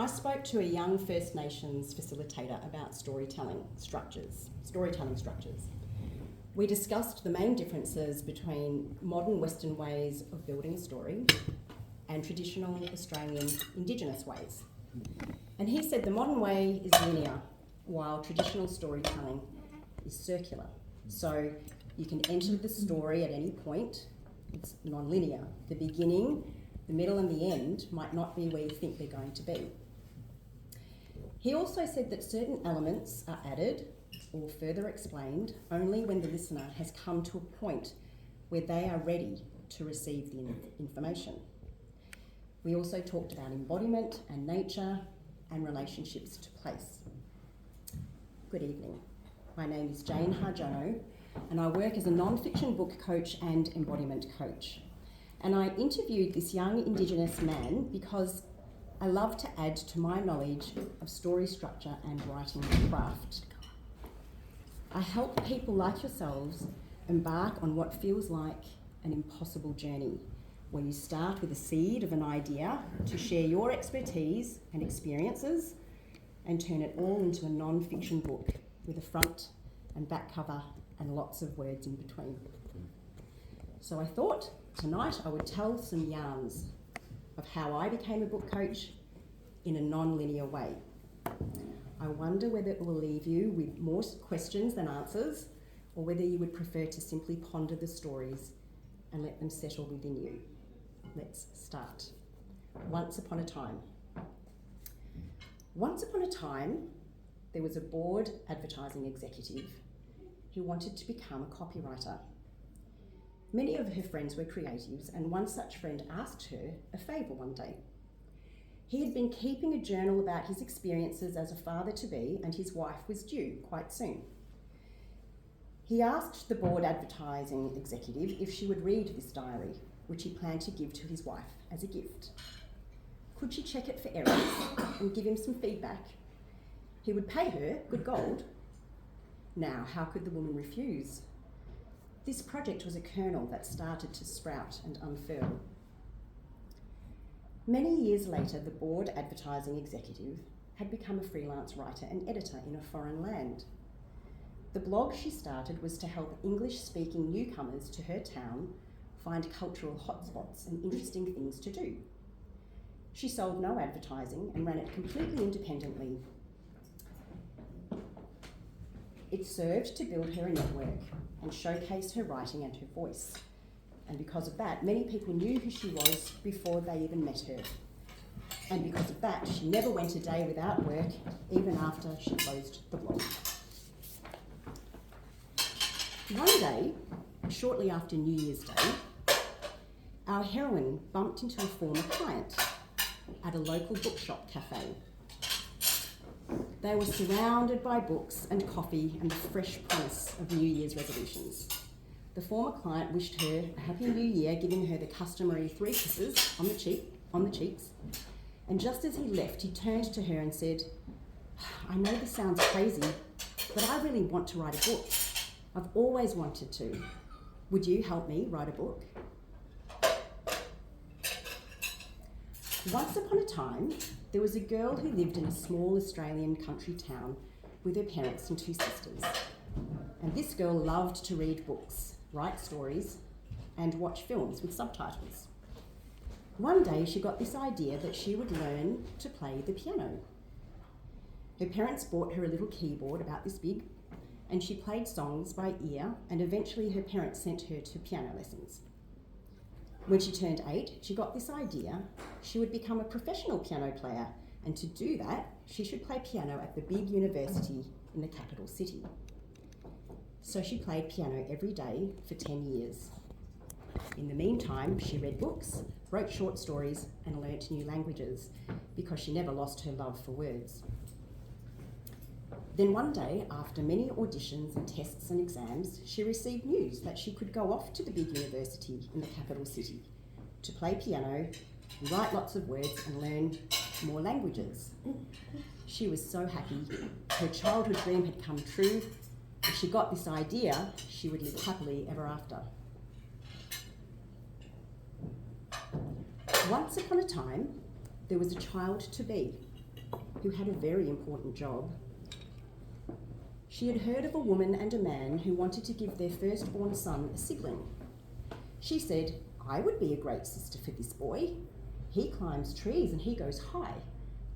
I spoke to a young First Nations facilitator about storytelling structures. We discussed the main differences between modern Western ways of building a story and traditional Australian Indigenous ways. And he said the modern way is linear, while traditional storytelling is circular. So you can enter the story at any point. It's non-linear. The beginning, the middle and the end might not be where you think they're going to be. He also said that certain elements are added or further explained only when the listener has come to a point where they are ready to receive the information. We also talked about embodiment and nature and relationships to place. Good evening. My name is Jane Hardjono, and I work as a non-fiction book coach and embodiment coach. And I interviewed this young Indigenous man because I love to add to my knowledge of story structure and writing craft. I help people like yourselves embark on what feels like an impossible journey, where you start with a seed of an idea to share your expertise and experiences and turn it all into a non-fiction book with a front and back cover and lots of words in between. So I thought tonight I would tell some yarns of how I became a book coach in a non-linear way. I wonder whether it will leave you with more questions than answers, or whether you would prefer to simply ponder the stories and let them settle within you. Let's start. Once upon a time. Once upon a time, there was a bored advertising executive who wanted to become a copywriter. Many of her friends were creatives, and one such friend asked her a favour one day. He had been keeping a journal about his experiences as a father-to-be, and his wife was due quite soon. He asked the bored advertising executive if she would read this diary, which he planned to give to his wife as a gift. Could she check it for errors and give him some feedback? He would pay her good gold. Now, how could the woman refuse? This project was a kernel that started to sprout and unfurl. Many years later, the bored advertising executive had become a freelance writer and editor in a foreign land. The blog she started was to help English-speaking newcomers to her town find cultural hotspots and interesting things to do. She sold no advertising and ran it completely independently. It served to build her a network and showcase her writing and her voice. And because of that, many people knew who she was before they even met her. And because of that, she never went a day without work, even after she closed the blog. One day, shortly after New Year's Day, our heroine bumped into a former client at a local bookshop cafe. They were surrounded by books and coffee and the fresh promise of New Year's resolutions. The former client wished her a happy new year, giving her the customary 3 kisses on the cheeks. And just as he left, he turned to her and said, "I know this sounds crazy, but I really want to write a book. I've always wanted to. Would you help me write a book?" Once upon a time, there was a girl who lived in a small Australian country town with her parents and 2 sisters. And this girl loved to read books, write stories, and watch films with subtitles. One day she got this idea that she would learn to play the piano. Her parents bought her a little keyboard about this big, and she played songs by ear, and eventually her parents sent her to piano lessons. When she turned 8, she got this idea she would become a professional piano player, and to do that, she should play piano at the big university in the capital city. So she played piano every day for 10 years. In the meantime, she read books, wrote short stories, and learnt new languages, because she never lost her love for words. Then one day, after many auditions and tests and exams, she received news that she could go off to the big university in the capital city to play piano, write lots of words, and learn more languages. She was so happy. Her childhood dream had come true. If she got this idea, she would live happily ever after. Once upon a time, there was a child to be. who had a very important job. She had heard of a woman and a man who wanted to give their firstborn son a sibling. She said, "I would be a great sister for this boy. He climbs trees and he goes high.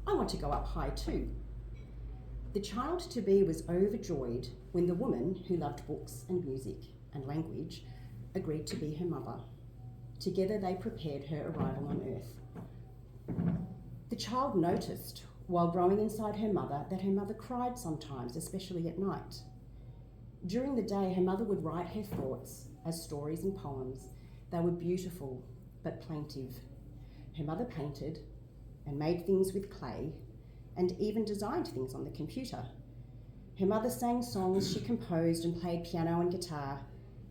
I want to go up high too." The child-to-be was overjoyed when the woman, who loved books and music and language, agreed to be her mother. Together they prepared her arrival on earth. The child noticed, while growing inside her mother, that her mother cried sometimes, especially at night. During the day, her mother would write her thoughts as stories and poems. They were beautiful but plaintive. Her mother painted and made things with clay and even designed things on the computer. Her mother sang songs she composed and played piano and guitar,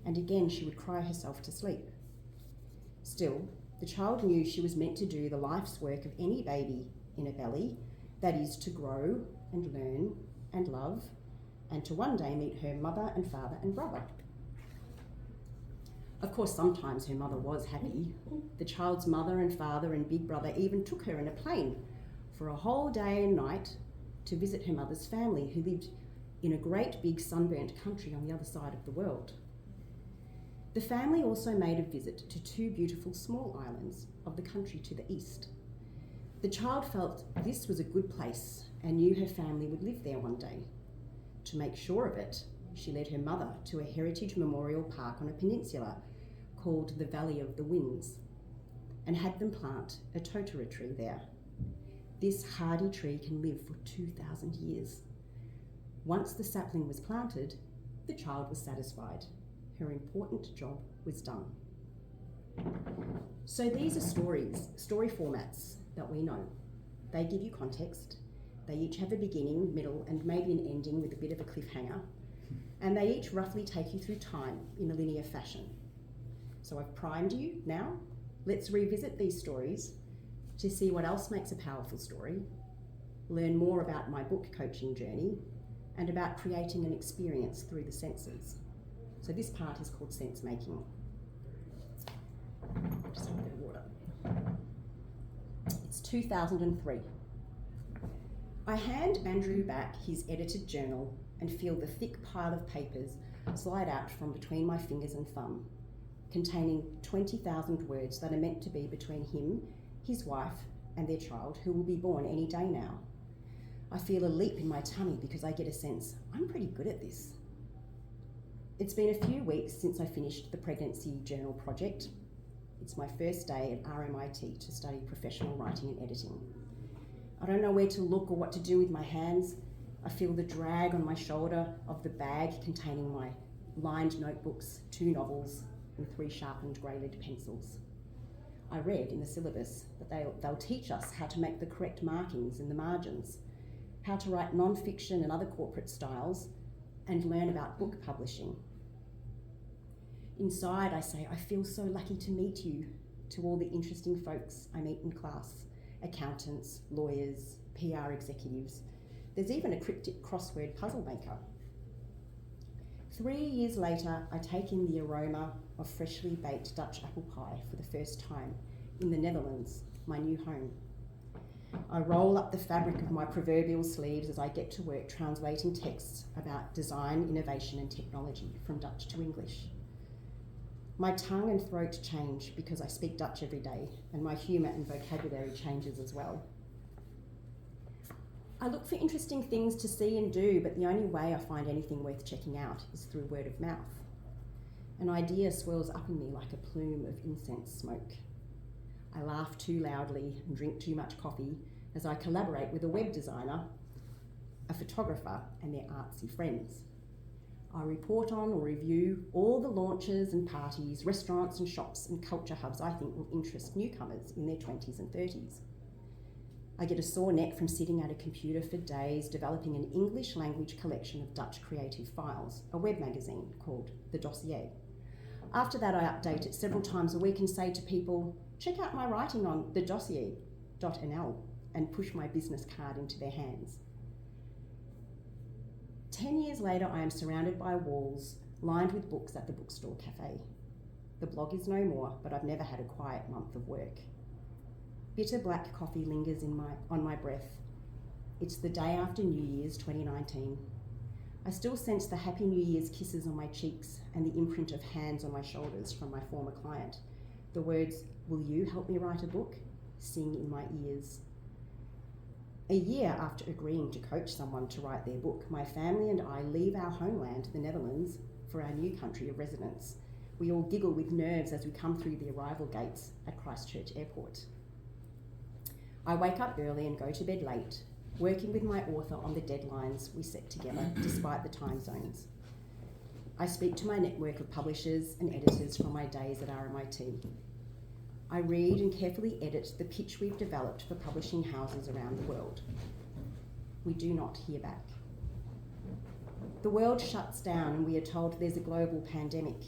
and again she would cry herself to sleep. Still, the child knew she was meant to do the life's work of any baby in a belly, that is, to grow and learn and love, and to one day meet her mother and father and brother. Of course, sometimes her mother was happy. The child's mother and father and big brother even took her in a plane for a whole day and night to visit her mother's family, who lived in a great big sunburnt country on the other side of the world. The family also made a visit to two beautiful small islands of the country to the east. The child felt this was a good place and knew her family would live there one day. To make sure of it, she led her mother to a heritage memorial park on a peninsula called the Valley of the Winds and had them plant a totara tree there. This hardy tree can live for 2,000 years. Once the sapling was planted, the child was satisfied. Her important job was done. So these are story formats that we know. They give you context. They each have a beginning, middle, and maybe an ending with a bit of a cliffhanger. And they each roughly take you through time in a linear fashion. So I've primed you now. Let's revisit these stories to see what else makes a powerful story, learn more about my book coaching journey, and about creating an experience through the senses. So this part is called sense making. Just have a bit of water. It's 2003. I hand Andrew back his edited journal and feel the thick pile of papers slide out from between my fingers and thumb, containing 20,000 words that are meant to be between him, his wife, and their child, who will be born any day now. I feel a leap in my tummy because I get a sense I'm pretty good at this. It's been a few weeks since I finished the pregnancy journal project. It's my first day at RMIT to study professional writing and editing. I don't know where to look or what to do with my hands. I feel the drag on my shoulder of the bag containing my lined notebooks, 2 novels, and 3 sharpened grey lead pencils. I read in the syllabus that they'll teach us how to make the correct markings in the margins, how to write nonfiction and other corporate styles, and learn about book publishing. Inside, I say, I feel so lucky to meet you, to all the interesting folks I meet in class, accountants, lawyers, PR executives. There's even a cryptic crossword puzzle maker. 3 years later, I take in the aroma of freshly baked Dutch apple pie for the first time in the Netherlands, my new home. I roll up the fabric of my proverbial sleeves as I get to work translating texts about design, innovation, and technology from Dutch to English. My tongue and throat change because I speak Dutch every day, and my humour and vocabulary changes as well. I look for interesting things to see and do, but the only way I find anything worth checking out is through word of mouth. An idea swirls up in me like a plume of incense smoke. I laugh too loudly and drink too much coffee as I collaborate with a web designer, a photographer, and their artsy friends. I report on or review all the launches and parties, restaurants and shops and culture hubs I think will interest newcomers in their 20s and 30s. I get a sore neck from sitting at a computer for days developing an English language collection of Dutch creative files, a web magazine called The Dossier. After that, I update it several times a week and say to people, check out my writing on thedossier.nl and push my business card into their hands. 10 years later, I am surrounded by walls lined with books at the bookstore cafe. The blog is no more, but I've never had a quiet month of work. Bitter black coffee lingers on my breath. It's the day after New Year's 2019. I still sense the Happy New Year's kisses on my cheeks and the imprint of hands on my shoulders from my former client. The words, "Will you help me write a book?" sing in my ears. A year after agreeing to coach someone to write their book, my family and I leave our homeland, the Netherlands, for our new country of residence. We all giggle with nerves as we come through the arrival gates at Christchurch Airport. I wake up early and go to bed late, working with my author on the deadlines we set together despite the time zones. I speak to my network of publishers and editors from my days at RMIT. I read and carefully edit the pitch we've developed for publishing houses around the world. We do not hear back. The world shuts down and we are told there's a global pandemic.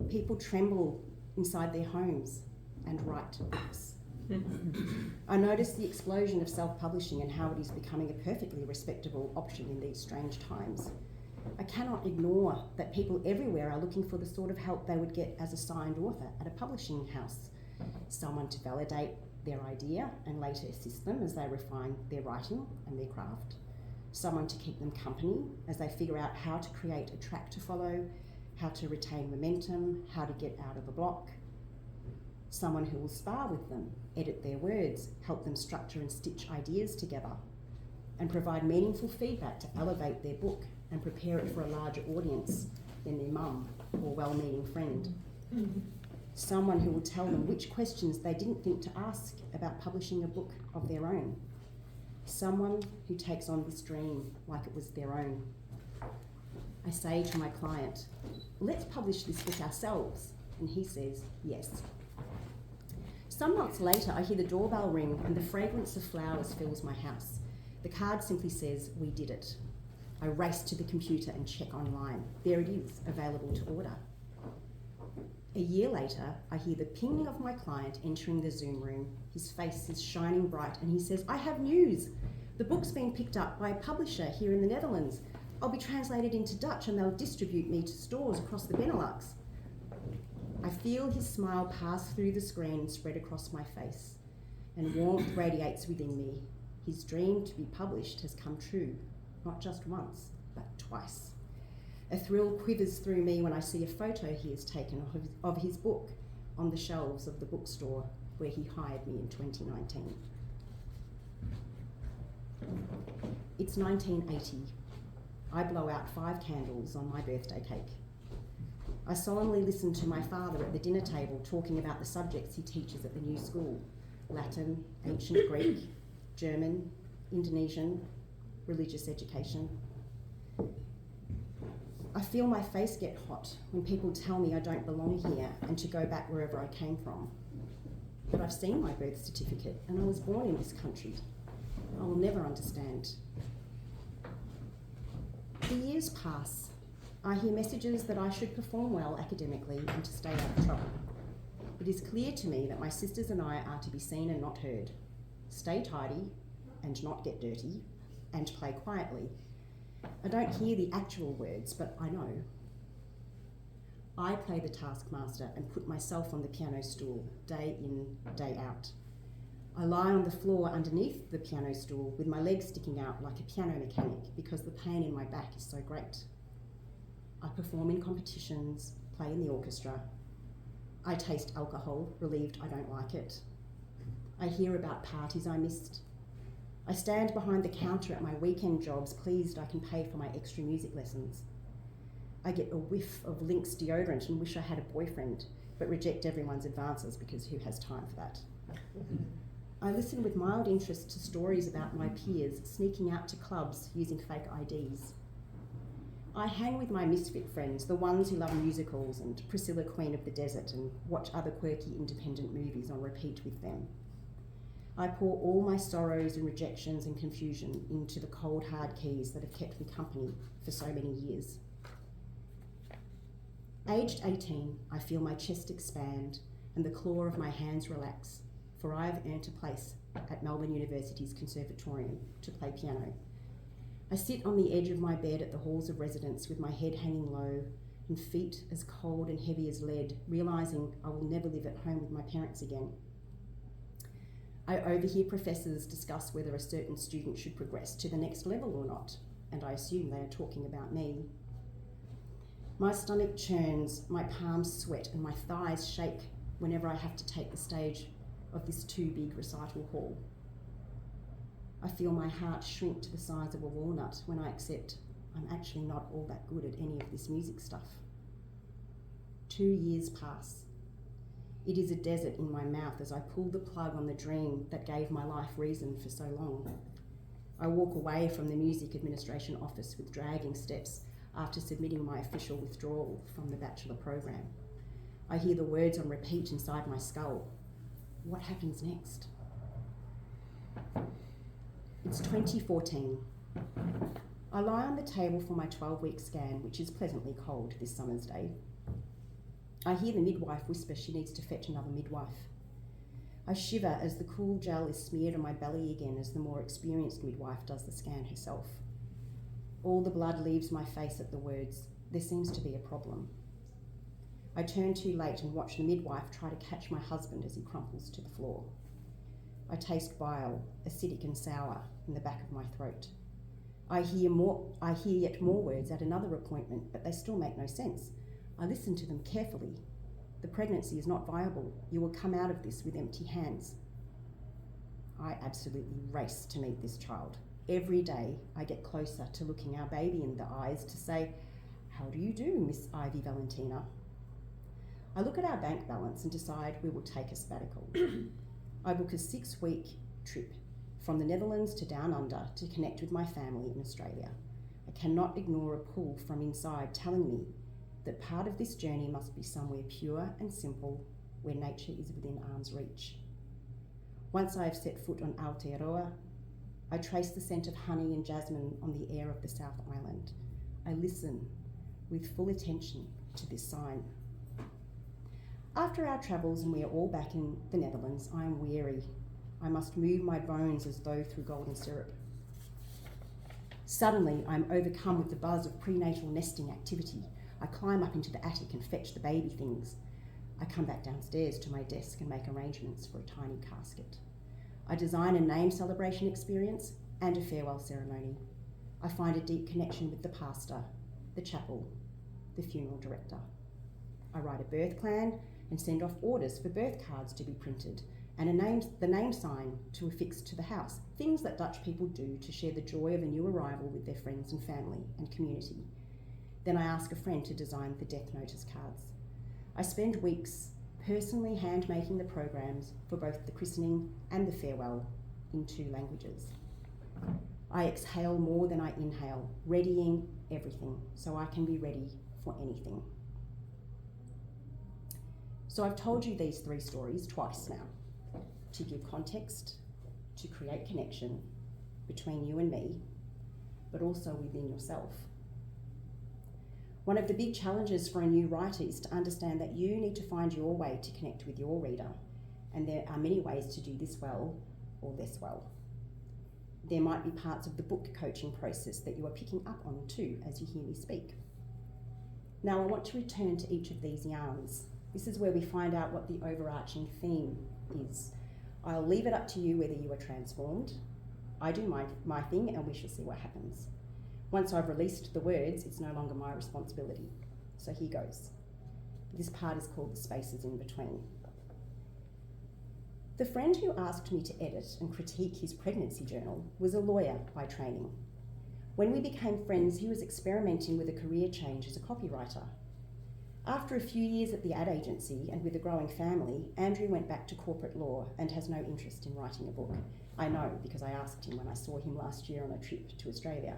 People tremble inside their homes and write books. I notice the explosion of self-publishing and how it is becoming a perfectly respectable option in these strange times. I cannot ignore that people everywhere are looking for the sort of help they would get as a signed author at a publishing house. Someone to validate their idea and later assist them as they refine their writing and their craft. Someone to keep them company as they figure out how to create a track to follow, how to retain momentum, how to get out of a block. Someone who will spar with them, edit their words, help them structure and stitch ideas together, and provide meaningful feedback to elevate their book and prepare it for a larger audience than their mum or well-meaning friend. Someone who will tell them which questions they didn't think to ask about publishing a book of their own. Someone who takes on this dream like it was their own. I say to my client, "Let's publish this book ourselves," and he says, "Yes." Some months later, I hear the doorbell ring and the fragrance of flowers fills my house. The card simply says, "We did it." I race to the computer and check online. There it is, available to order. A year later, I hear the ping of my client entering the Zoom room. His face is shining bright and he says, "I have news. The book's been picked up by a publisher here in the Netherlands. I'll be translated into Dutch and they'll distribute me to stores across the Benelux." I feel his smile pass through the screen and spread across my face, and warmth radiates within me. His dream to be published has come true, not just once, but twice. A thrill quivers through me when I see a photo he has taken of his book on the shelves of the bookstore where he hired me in 2019. It's 1980. I blow out 5 candles on my birthday cake. I solemnly listen to my father at the dinner table talking about the subjects he teaches at the new school: Latin, ancient Greek, German, Indonesian, religious education. I feel my face get hot when people tell me I don't belong here and to go back wherever I came from. But I've seen my birth certificate and I was born in this country. I will never understand. The years pass. I hear messages that I should perform well academically and to stay out of trouble. It is clear to me that my sisters and I are to be seen and not heard, stay tidy and not get dirty, and play quietly. I don't hear the actual words, but I know. I play the taskmaster and put myself on the piano stool, day in, day out. I lie on the floor underneath the piano stool with my legs sticking out like a piano mechanic because the pain in my back is so great. I perform in competitions, play in the orchestra. I taste alcohol, relieved I don't like it. I hear about parties I missed. I stand behind the counter at my weekend jobs, pleased I can pay for my extra music lessons. I get a whiff of Lynx deodorant and wish I had a boyfriend, but reject everyone's advances because who has time for that? I listen with mild interest to stories about my peers sneaking out to clubs using fake IDs. I hang with my misfit friends, the ones who love musicals and Priscilla, Queen of the Desert, and watch other quirky independent movies on repeat with them. I pour all my sorrows and rejections and confusion into the cold, hard keys that have kept me company for so many years. Aged 18, I feel my chest expand and the claw of my hands relax, for I have earned a place at Melbourne University's Conservatorium to play piano. I sit on the edge of my bed at the halls of residence with my head hanging low and feet as cold and heavy as lead, realising I will never live at home with my parents again. I overhear professors discuss whether a certain student should progress to the next level or not, and I assume they are talking about me. My stomach churns, my palms sweat, and my thighs shake whenever I have to take the stage of this too big recital hall. I feel my heart shrink to the size of a walnut when I accept I'm actually not all that good at any of this music stuff. 2 years pass. It is a desert in my mouth as I pull the plug on the dream that gave my life reason for so long. I walk away from the music administration office with dragging steps after submitting my official withdrawal from the bachelor program. I hear the words on repeat inside my skull. What happens next? It's 2014. I lie on the table for my 12-week scan, which is pleasantly cold this summer's day. I hear the midwife whisper she needs to fetch another midwife. I shiver as the cool gel is smeared on my belly again as the more experienced midwife does the scan herself. All the blood leaves my face at the words, "There seems to be a problem." I turn too late and watch the midwife try to catch my husband as he crumples to the floor. I taste bile, acidic and sour, in the back of my throat. I hear yet more words at another appointment, but they still make no sense. I listen to them carefully. The pregnancy is not viable. You will come out of this with empty hands. I absolutely race to meet this child. Every day I get closer to looking our baby in the eyes to say, "How do you do, Miss Ivy Valentina?" I look at our bank balance and decide we will take a sabbatical. I book a 6-week trip from the Netherlands to Down Under to connect with my family in Australia. I cannot ignore a pull from inside telling me that part of this journey must be somewhere pure and simple where nature is within arm's reach. Once I have set foot on Aotearoa, I trace the scent of honey and jasmine on the air of the South Island. I listen with full attention to this sign. After our travels and we are all back in the Netherlands, I am weary. I must move my bones as though through golden syrup. Suddenly, I am overcome with the buzz of prenatal nesting activity. I climb up into the attic and fetch the baby things. I come back downstairs to my desk and make arrangements for a tiny casket. I design a name celebration experience and a farewell ceremony. I find a deep connection with the pastor, the chapel, the funeral director. I write a birth plan and send off orders for birth cards to be printed and the name sign to affix to the house, things that Dutch people do to share the joy of a new arrival with their friends and family and community. Then I ask a friend to design the death notice cards. I spend weeks personally hand-making the programs for both the christening and the farewell in 2 languages. I exhale more than I inhale, readying everything so I can be ready for anything. So I've told you these 3 stories twice now, to give context, to create connection between you and me, but also within yourself. One of the big challenges for a new writer is to understand that you need to find your way to connect with your reader, and there are many ways to do this well or less well. There might be parts of the book coaching process that you are picking up on too as you hear me speak. Now I want to return to each of these yarns. This is where we find out what the overarching theme is. I'll leave it up to you whether you are transformed. I do my thing and we shall see what happens. Once I've released the words, it's no longer my responsibility. So here goes. This part is called the spaces in between. The friend who asked me to edit and critique his pregnancy journal was a lawyer by training. When we became friends, he was experimenting with a career change as a copywriter. After a few years at the ad agency and with a growing family, Andrew went back to corporate law and has no interest in writing a book. I know because I asked him when I saw him last year on a trip to Australia.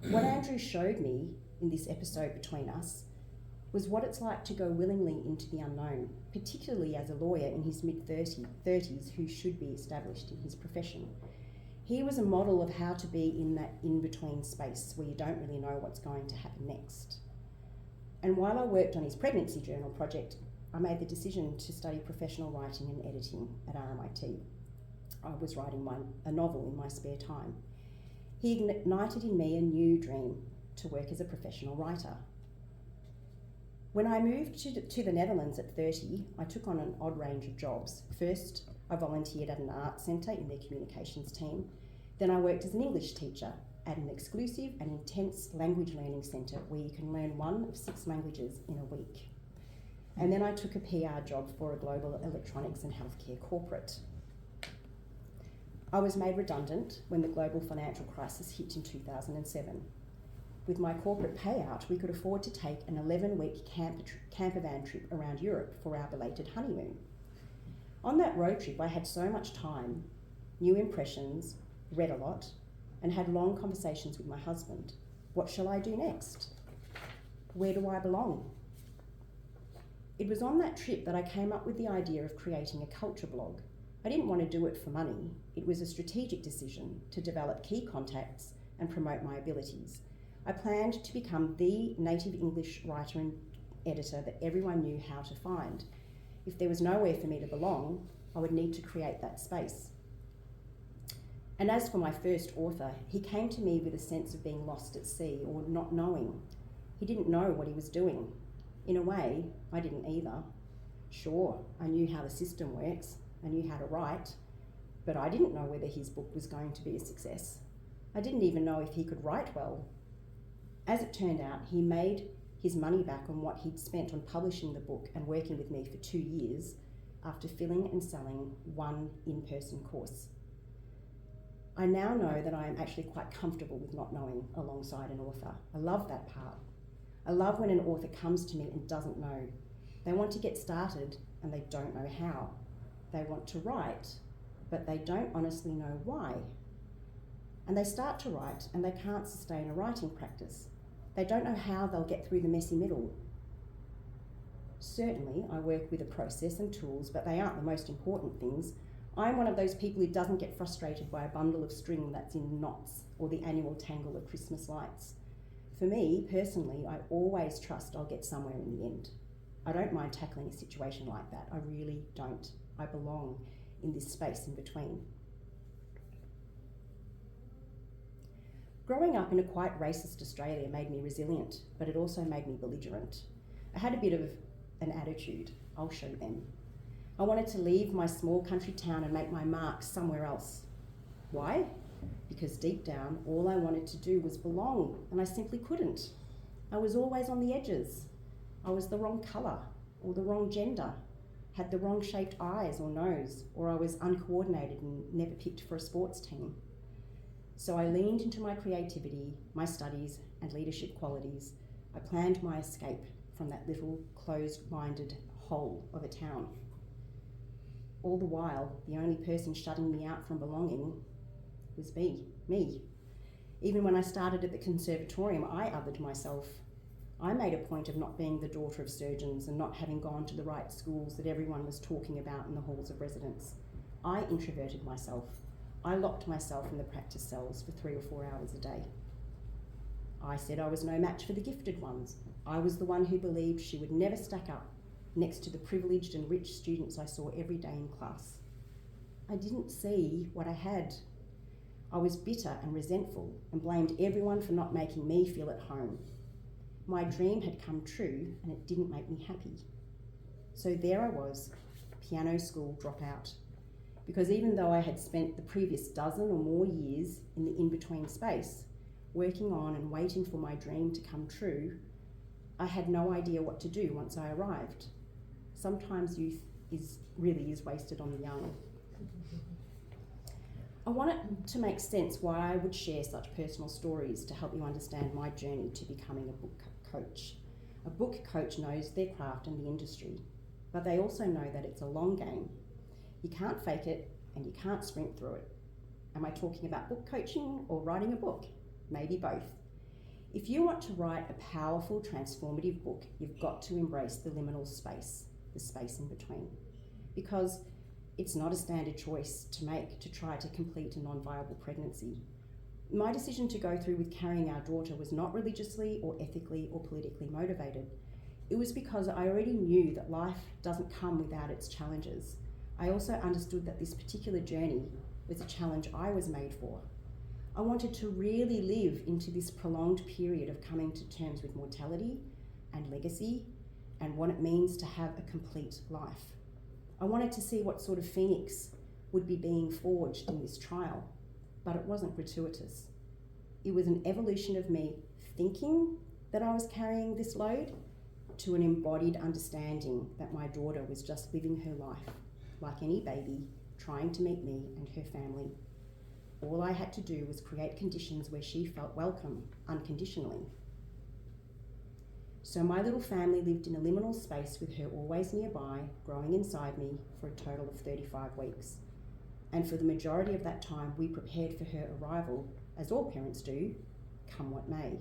What Andrew showed me in this episode between us was what it's like to go willingly into the unknown, particularly as a lawyer in his mid-30s who should be established in his profession. He was a model of how to be in that in-between space where you don't really know what's going to happen next. And while I worked on his pregnancy journal project, I made the decision to study professional writing and editing at RMIT. I was writing a novel in my spare time. He ignited in me a new dream to work as a professional writer. When I moved to the Netherlands at 30, I took on an odd range of jobs. First, I volunteered at an art centre in their communications team. Then I worked as an English teacher at an exclusive and intense language learning centre where you can learn one of 6 languages in a week. And then I took a PR job for a global electronics and healthcare corporate. I was made redundant when the global financial crisis hit in 2007. With my corporate payout, we could afford to take an 11-week camper van trip around Europe for our belated honeymoon. On that road trip, I had so much time, new impressions, read a lot, and had long conversations with my husband. What shall I do next? Where do I belong? It was on that trip that I came up with the idea of creating a culture blog. I didn't want to do it for money. It was a strategic decision to develop key contacts and promote my abilities. I planned to become the native English writer and editor that everyone knew how to find. If there was nowhere for me to belong, I would need to create that space. And as for my first author, he came to me with a sense of being lost at sea or not knowing. He didn't know what he was doing. In a way, I didn't either. Sure, I knew how the system works, I knew how to write, but I didn't know whether his book was going to be a success. I didn't even know if he could write well. As it turned out, he made his money back on what he'd spent on publishing the book and working with me for 2 years after filling and selling 1 in-person course. I now know that I am actually quite comfortable with not knowing alongside an author. I love that part. I love when an author comes to me and doesn't know. They want to get started and they don't know how. They want to write, but they don't honestly know why. And they start to write and they can't sustain a writing practice. They don't know how they'll get through the messy middle. Certainly, I work with a process and tools, but they aren't the most important things. I'm one of those people who doesn't get frustrated by a bundle of string that's in knots or the annual tangle of Christmas lights. For me, personally, I always trust I'll get somewhere in the end. I don't mind tackling a situation like that. I really don't. I belong in this space in between. Growing up in a quite racist Australia made me resilient, but it also made me belligerent. I had a bit of an attitude. I'll show them. I wanted to leave my small country town and make my mark somewhere else. Why? Because deep down, all I wanted to do was belong, and I simply couldn't. I was always on the edges. I was the wrong colour, or the wrong gender, had the wrong shaped eyes or nose, or I was uncoordinated and never picked for a sports team. So I leaned into my creativity, my studies, and leadership qualities. I planned my escape from that little closed-minded hole of a town. All the while, the only person shutting me out from belonging was me. Even when I started at the conservatorium, I othered myself. I made a point of not being the daughter of surgeons and not having gone to the right schools that everyone was talking about in the halls of residence. I introverted myself. I locked myself in the practice cells for 3 or 4 hours a day. I said I was no match for the gifted ones. I was the one who believed she would never stack up next to the privileged and rich students I saw every day in class. I didn't see what I had. I was bitter and resentful and blamed everyone for not making me feel at home. My dream had come true and it didn't make me happy. So there I was, piano school dropout. Because even though I had spent the previous dozen or more years in the in-between space, working on and waiting for my dream to come true, I had no idea what to do once I arrived. Sometimes youth really is wasted on the young. I wanted to make sense why I would share such personal stories to help you understand my journey to becoming a book coach. A book coach knows their craft and the industry, but they also know that it's a long game. You can't fake it and you can't sprint through it. Am I talking about book coaching or writing a book? Maybe both. If you want to write a powerful, transformative book, you've got to embrace the liminal space, the space in between. Because it's not a standard choice to make to try to complete a non-viable pregnancy. My decision to go through with carrying our daughter was not religiously or ethically or politically motivated. It was because I already knew that life doesn't come without its challenges. I also understood that this particular journey was a challenge I was made for. I wanted to really live into this prolonged period of coming to terms with mortality and legacy and what it means to have a complete life. I wanted to see what sort of phoenix would be being forged in this trial, but it wasn't gratuitous. It was an evolution of me thinking that I was carrying this load to an embodied understanding that my daughter was just living her life like any baby, trying to meet me and her family. All I had to do was create conditions where she felt welcome unconditionally. So my little family lived in a liminal space with her always nearby, growing inside me for a total of 35 weeks. And for the majority of that time, we prepared for her arrival, as all parents do, come what may.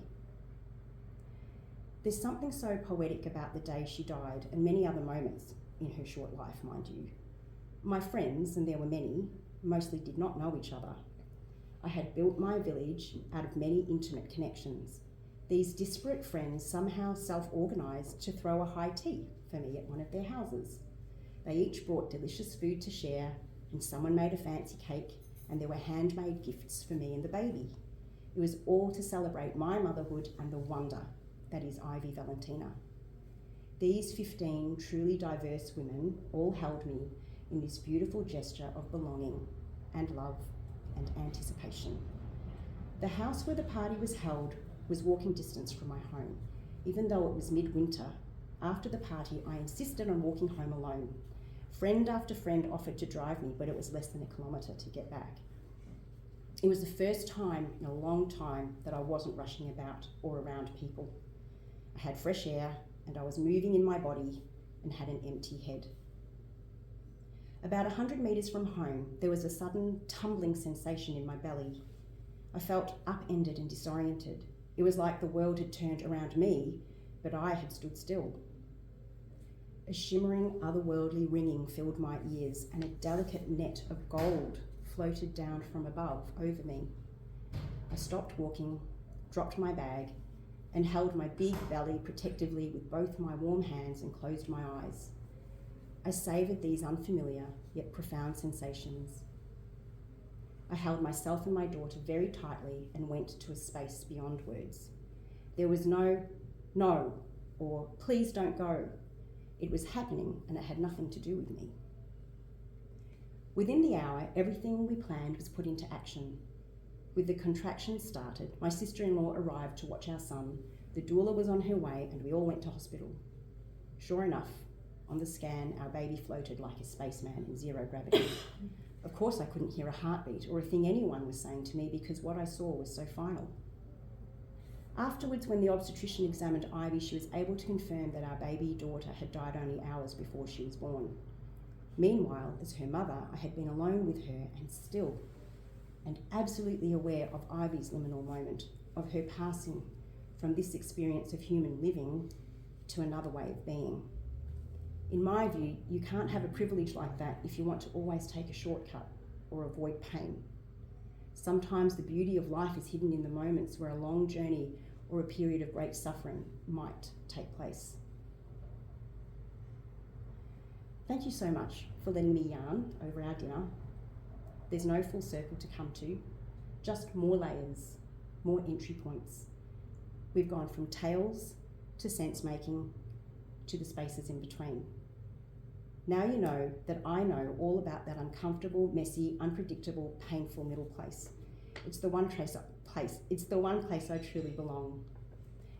There's something so poetic about the day she died, and many other moments in her short life, mind you. My friends, and there were many, mostly did not know each other. I had built my village out of many intimate connections. These disparate friends somehow self-organised to throw a high tea for me at one of their houses. They each brought delicious food to share, and someone made a fancy cake, and there were handmade gifts for me and the baby. It was all to celebrate my motherhood and the wonder that is Ivy Valentina. These 15 truly diverse women all held me in this beautiful gesture of belonging and love and anticipation. The house where the party was held was walking distance from my home. Even though it was midwinter, after the party I insisted on walking home alone. Friend after friend offered to drive me, but it was less than a kilometre to get back. It was the first time in a long time that I wasn't rushing about or around people. I had fresh air and I was moving in my body and had an empty head. About 100 metres from home, there was a sudden tumbling sensation in my belly. I felt upended and disoriented. It was like the world had turned around me, but I had stood still. A shimmering, otherworldly ringing filled my ears, and a delicate net of gold floated down from above over me. I stopped walking, dropped my bag, and held my big belly protectively with both my warm hands and closed my eyes. I savoured these unfamiliar yet profound sensations. I held myself and my daughter very tightly and went to a space beyond words. There was no, or please don't go. It was happening and it had nothing to do with me. Within the hour, everything we planned was put into action. With the contractions started, my sister-in-law arrived to watch our son, the doula was on her way, and we all went to hospital. Sure enough, on the scan, our baby floated like a spaceman in zero gravity. Of course I couldn't hear a heartbeat or a thing anyone was saying to me because what I saw was so final. Afterwards, when the obstetrician examined Ivy, she was able to confirm that our baby daughter had died only hours before she was born. Meanwhile, as her mother, I had been alone with her and still, and absolutely aware of Ivy's liminal moment, of her passing from this experience of human living to another way of being. In my view, you can't have a privilege like that if you want to always take a shortcut or avoid pain. Sometimes the beauty of life is hidden in the moments where a long journey or a period of great suffering might take place. Thank you so much for letting me yarn over our dinner. There's no full circle to come to, just more layers, more entry points. We've gone from tales to sense making to the spaces in between. Now you know that I know all about that uncomfortable, messy, unpredictable, painful middle place. It's the one place I truly belong.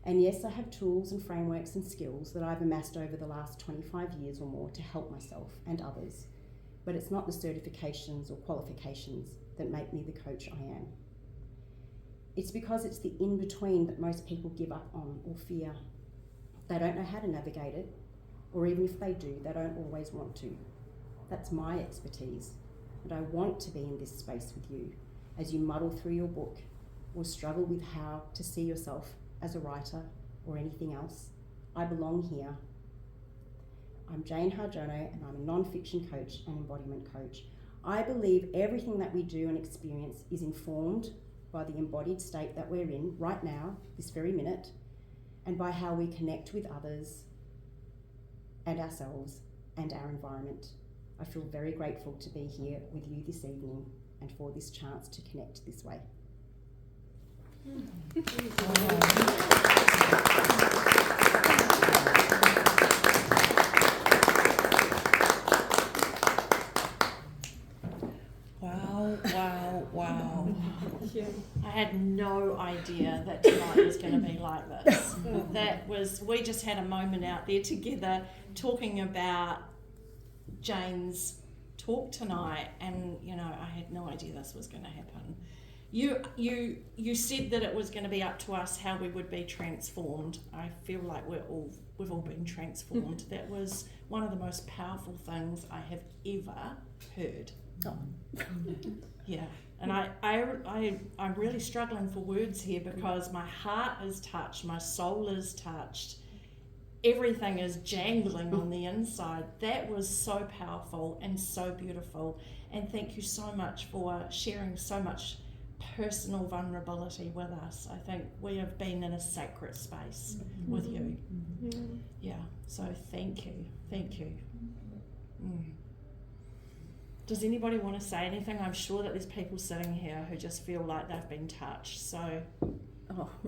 And yes, I have tools and frameworks and skills that I've amassed over the last 25 years or more to help myself and others, but it's not the certifications or qualifications that make me the coach I am. It's because it's the in-between that most people give up on or fear. They don't know how to navigate it, or even if they do, they don't always want to. That's my expertise, and I want to be in this space with you as you muddle through your book or struggle with how to see yourself as a writer or anything else. I belong here. I'm Jane Hardjono, and I'm a nonfiction coach and embodiment coach. I believe everything that we do and experience is informed by the embodied state that we're in right now, this very minute, and by how we connect with others and ourselves and our environment. I feel very grateful to be here with you this evening and for this chance to connect this way. had no idea that tonight was going to be like this. We just had a moment out there together talking about Jane's talk tonight, and I had no idea this was going to happen. You said that it was going to be up to us how we would be transformed. I feel like we've all been transformed. That was one of the most powerful things I have ever heard. Oh. Yeah, and I'm really struggling for words here because my heart is touched, my soul is touched, everything is jangling on the inside. That was so powerful and so beautiful, and thank you so much for sharing so much personal vulnerability with us. I think we have been in a sacred space with you. Yeah, so thank you. Does anybody want to say anything? I'm sure that there's people sitting here who just feel like they've been touched. So,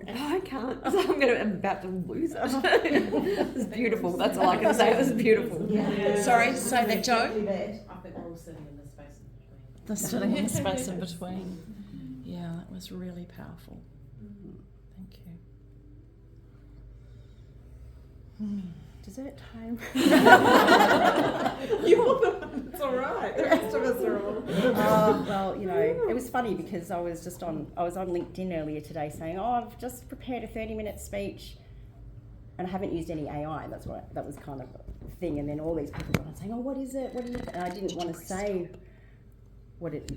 I can't. I'm about to lose it. It was beautiful. That's all I can say. It was beautiful. Yeah. Sorry, say that, Joe. I think we're all sitting in the space in between. The sitting in the space in between. Yeah, that was really powerful. Thank you. Dessert time. You're the one that's all right. The rest of us are all. Well, it was funny because I was on LinkedIn earlier today saying, I've just prepared a 30-minute speech and I haven't used any AI. That was kind of the thing. And then all these people got on saying, what is it? What do you? And I didn't want to say what it